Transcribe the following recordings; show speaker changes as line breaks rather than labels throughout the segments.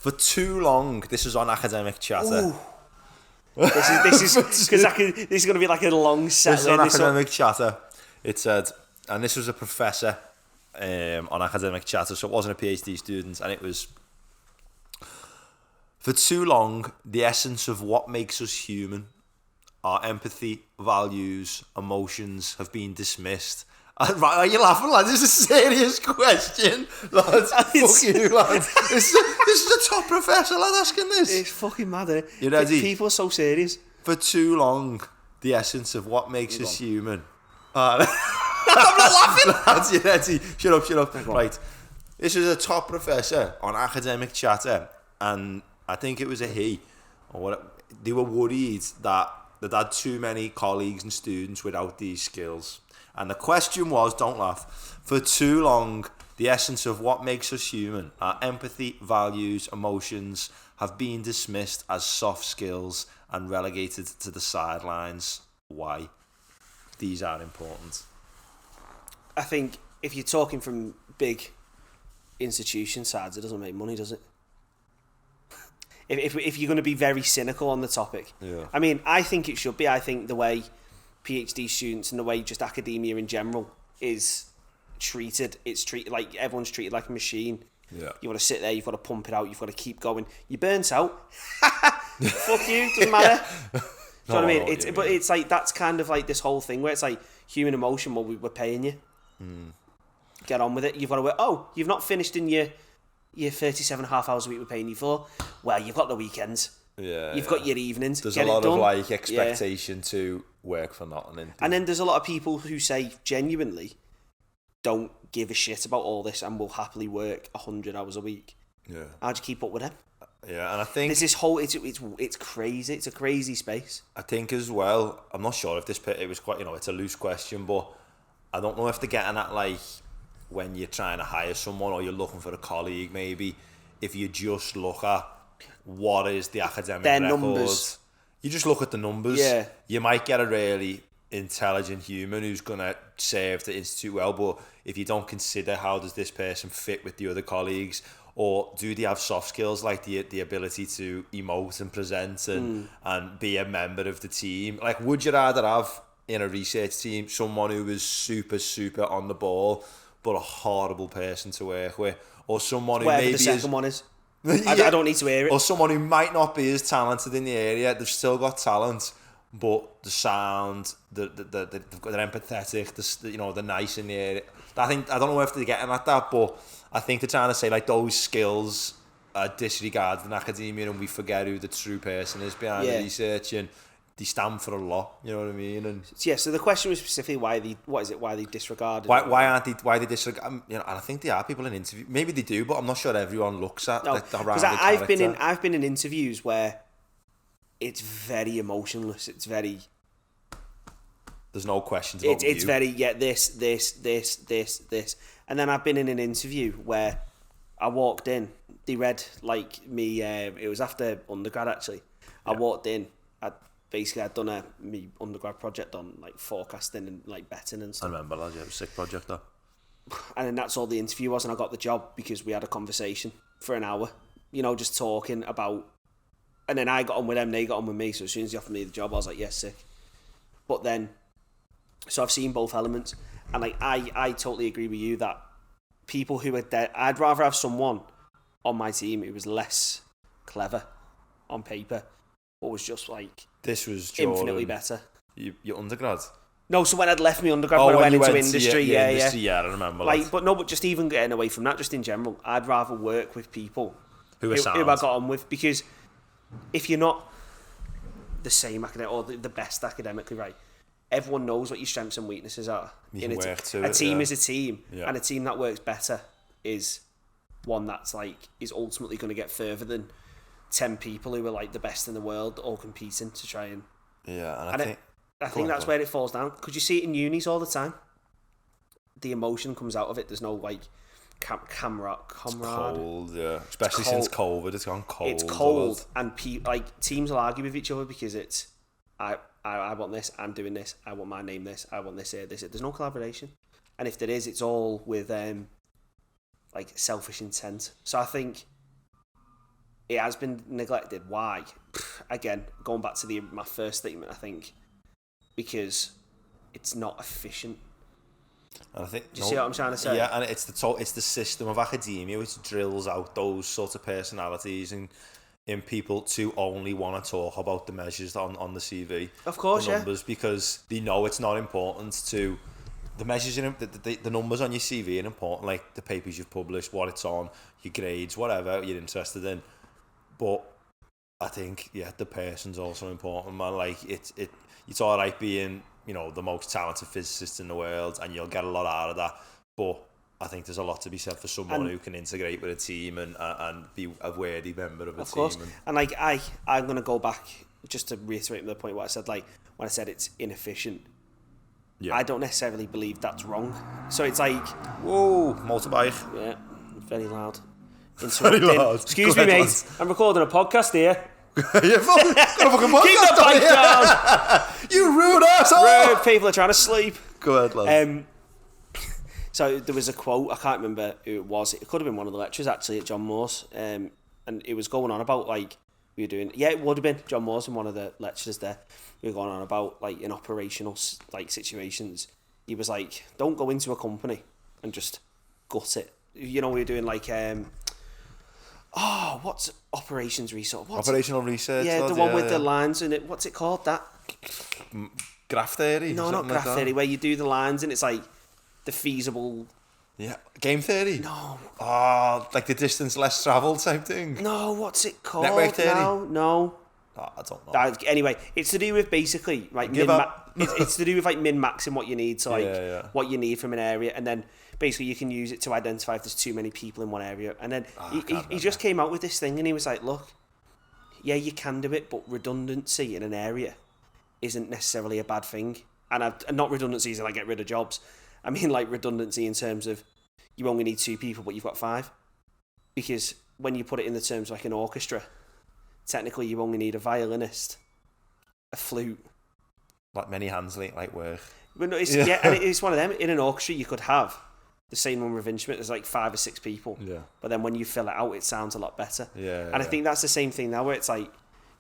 For too long, this was on Academic Chatter.
This is going to be like a long set.
This is on Academic Chatter. It said, and this was a professor on Academic Chatter, so it wasn't a PhD student, and it was, for too long, the essence of what makes us human, our empathy, values, emotions, have been dismissed. Right, are you laughing, lad? This is a serious question, lad. Fuck you, lad. This is a top professor, lad, asking this.
It's fucking mad, isn't it?
You ready?
People are so serious.
For too long, the essence of what makes us human. I'm not laughing, lads. You ready? Shut up. Right. This is a top professor on Academic Chatter, and I think it was a he. Or what? They were worried that they had too many colleagues and students without these skills. And the question was, don't laugh, for too long, the essence of what makes us human, our empathy, values, emotions, have been dismissed as soft skills and relegated to the sidelines. Why? These are important.
I think if you're talking from big institution sides, it doesn't make money, does it? If you're going to be very cynical on the topic.
Yeah.
I mean, I think it should be. I think the way PhD students and the way just academia in general is treated, it's treated like everyone's treated like a machine.
Yeah.
You want to sit there, you've got to pump it out, you've got to keep going. You're burnt out. Fuck you, doesn't matter. Do you know what I mean? But it's like, that's kind of like this whole thing where it's like human emotion, well, we're paying you. Get on with it. You've got to work. Oh, you've not finished in your 37.5 hours a week we're paying you for. Well, you've got the weekends.
Yeah,
You've got your evenings.
There's
Get
a lot
it done.
of like expectation to work for nothing.
And then there's a lot of people who say genuinely don't give a shit about all this and will happily work 100 hours a week.
Yeah.
How'd you keep up with them?
Yeah, and I think
there's this whole it's crazy. It's a crazy space.
I think as well, I'm not sure if it was quite, it's a loose question, but I don't know if they're getting at like when you're trying to hire someone or you're looking for a colleague, maybe if you just look at what is the academic
Their
record,
numbers.
You just look at the numbers.
Yeah.
You might get a really intelligent human who's gonna serve the institute well, but if you don't consider how does this person fit with the other colleagues, or do they have soft skills like the ability to emote and present and be a member of the team? Like, would you rather have in a research team someone who was super on the ball but a horrible person to work with, or someone who
Whatever
maybe
the second one is. I don't need to hear it.
Or someone who might not be as talented in the area, they've still got talent, but the sound, they're empathetic, they're nice in the area. I don't know if they're getting at that, but I think they're trying to say like those skills are disregarded in academia and we forget who the true person is behind the research, and they stand for a lot, you know what I mean? And
so the question was specifically why they disregard.
Why they disregard? And I think there are people in interviews. Maybe they do, but I'm not sure everyone looks at like the rounded character.
I've been in interviews where it's very emotionless. It's very.
There's no questions about
it's
you.
very this, and then I've been in an interview where I walked in. They read like me. It was after undergrad actually. I walked in. I'd done my undergrad project on like forecasting and like betting and stuff.
I remember that. Yeah, it was a sick project though.
And then that's all the interview was, and I got the job because we had a conversation for an hour, just talking about. And then I got on with them, they got on with me. So as soon as they offered me the job, I was like, yes, sick. But then, so I've seen both elements, and like I totally agree with you that people who are dead, I'd rather have someone on my team who was less clever on paper, but was just like
this was
infinitely better.
Your undergrad?
No, so when I'd left my undergrad, when I went into industry,
industry, I remember.
But just even getting away from that, just in general, I'd rather work with people who I got on with, because if you're not the same academic or the best academically, right, everyone knows what your strengths and weaknesses are. A team is a team, and a team that works better is one that's like is ultimately going to get further than 10 people who are like the best in the world all competing to try and I think that's where it falls down, because you see it in unis all the time. The emotion comes out of it. There's no like camaraderie.
It's cold, yeah. Especially since COVID, it's gone cold.
It's cold, and teams will argue with each other because it's I want this, I'm doing this, I want my name this, I want this here, this. There's no collaboration, and if there is, it's all with like selfish intent. So I think it has been neglected. Why? Again, going back to my first statement, I think because it's not efficient.
And I think,
do you see what I'm trying to say?
Yeah, and it's the system of academia which drills out those sorts of personalities and in people to only want to talk about the measures on the CV.
Of course,
the numbers, because they know it's not important to the measures in the numbers on your CV are important, like the papers you've published, what it's on, your grades, whatever you're interested in. But I think the person's also important, man. Like it's all right being the most talented physicist in the world, and you'll get a lot out of that. But I think there's a lot to be said for someone who can integrate with a team and be a worthy member of a team. Of course.
And like I'm gonna go back just to reiterate the point what I said. Like when I said it's inefficient, I don't necessarily believe that's wrong. So it's like,
whoa, motorbike.
Yeah, very loud.
Very loud.
Excuse me, mate. Lads. I'm recording a podcast here.
You've got a fucking podcast.
Keep the bike down.
You rude asshole.
Rude. People are trying to sleep.
Go ahead, lad.
So there was a quote, I can't remember who it was. It could have been one of the lecturers actually at John Moore's. And it was going on about like we were doing. Yeah, it would have been John Moore's and one of the lecturers there. We were going on about like in operational like situations. He was like, don't go into a company and just gut it. We were doing like what's operations research?
Operational research.
Yeah, the one with the lines in it. What's it called? That
graph theory?
No, not graph theory. Where you do the lines and it's like the feasible.
Yeah, game theory.
No.
Oh, like the distance less travelled type thing.
No, what's it called?
Network theory.
No.
Oh, I don't know.
Anyway, it's to do with basically like it's to do with like min-maxing what you need, so like what you need from an area, and then basically you can use it to identify if there's too many people in one area. And then he just came out with this thing and he was like, look, yeah, you can do it, but redundancy in an area isn't necessarily a bad thing. And not redundancy as in like get rid of jobs. I mean like redundancy in terms of you only need 2 people, but you've got 5. Because when you put it in the terms of like an orchestra, technically you only need a violinist, a flute.
Like many hands like work.
But no, and it's one of them. In an orchestra you could have the same number of instruments, there's like 5 or 6 people.
Yeah.
But then when you fill it out, it sounds a lot better.
Yeah.
And I think that's the same thing now, where it's like,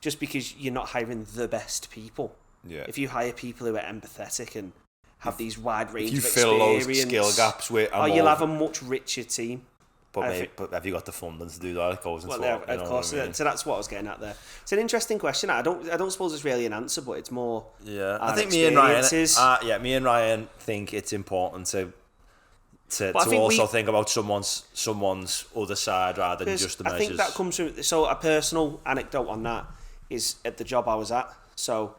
just because you're not hiring the best people, if you hire people who are empathetic and have these wide range of experience,
you fill those skill gaps with,
you'll have a much richer team.
But have you got the funding to do that? It goes into
of course. I mean? So that's what I was getting at there. It's an interesting question. I don't suppose it's really an answer, but it's more.
Yeah, I think me and Ryan think it's important to also think about someone's other side rather than just the measures.
I think that comes from a personal anecdote on that is at the job I was at. So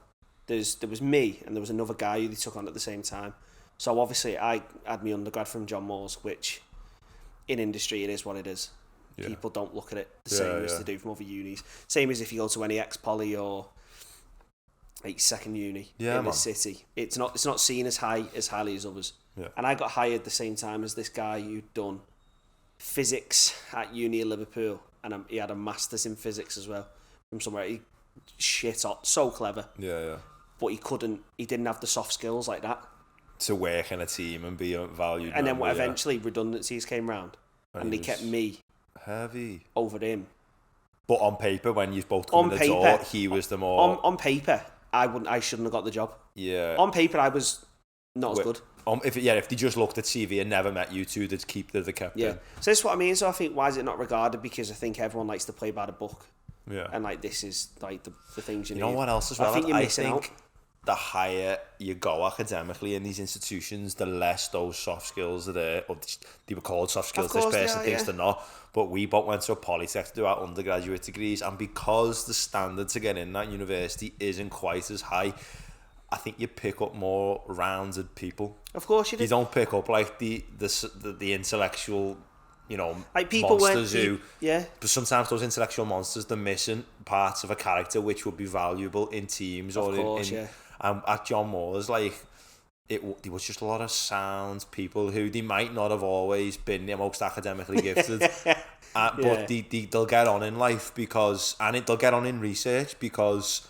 there was me and there was another guy who they took on at the same time. So obviously I had my undergrad from John Moore's, which in industry it is what it is. Yeah. People don't look at it the same as they do from other unis. Same as if you go to any ex-poly or like second uni in the city. It's not seen as highly as others. Yeah. And I got hired the same time as this guy who'd done physics at uni in Liverpool, and he had a master's in physics as well from somewhere. So clever.
Yeah.
But he didn't have the soft skills like that
to work in a team and be valued.
And then eventually redundancies came round, and they kept me
heavy
over him.
But on paper, when you've both come in the door, he was the more
on paper. I shouldn't have got the job.
Yeah.
On paper, I was not as good.
If they just looked at CV and never met you two, they'd keep the captain.
Yeah. So that's what I mean. So I think, why is it not regarded? Because I think everyone likes to play by the book.
Yeah.
And like this is like the things you need.
You know what else as well?
I think you're missing out.
The higher you go academically in these institutions, the less those soft skills are there. Or they were called soft skills. This person thinks they're not. But we both went to a polytech to do our undergraduate degrees, and because the standard to get in that university isn't quite as high, I think you pick up more rounded people.
Of course you do.
You don't pick up like the intellectual,
like people
monsters but sometimes those intellectual monsters, they're missing parts of a character which would be valuable in teams at John Moore's, there was just a lot of sound people who they might not have always been the most academically gifted, but they'll get on in life they'll get on in research because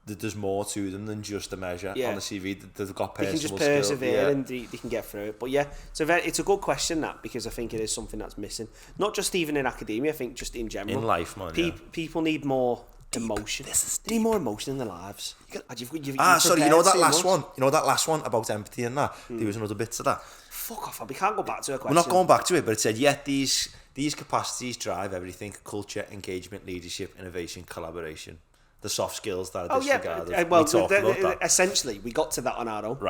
there's more to them than just a measure on the CV. They've got personal skills.
They can just persevere and they can get through it. But yeah, it's a good question, that, because I think it is something that's missing. Not just even in academia, I think just in general.
In life, man.
People need more emotion. They need more emotion in their lives.
Sorry, you know that last one? You know that last one about empathy and that? There was another bit to that.
Fuck off, we can't go back to a question.
We're not going back to it, but it said, yet these capacities drive everything: culture, engagement, leadership, innovation, collaboration. The soft skills that are disregarded.
Well, essentially, we got to that on our own. Right.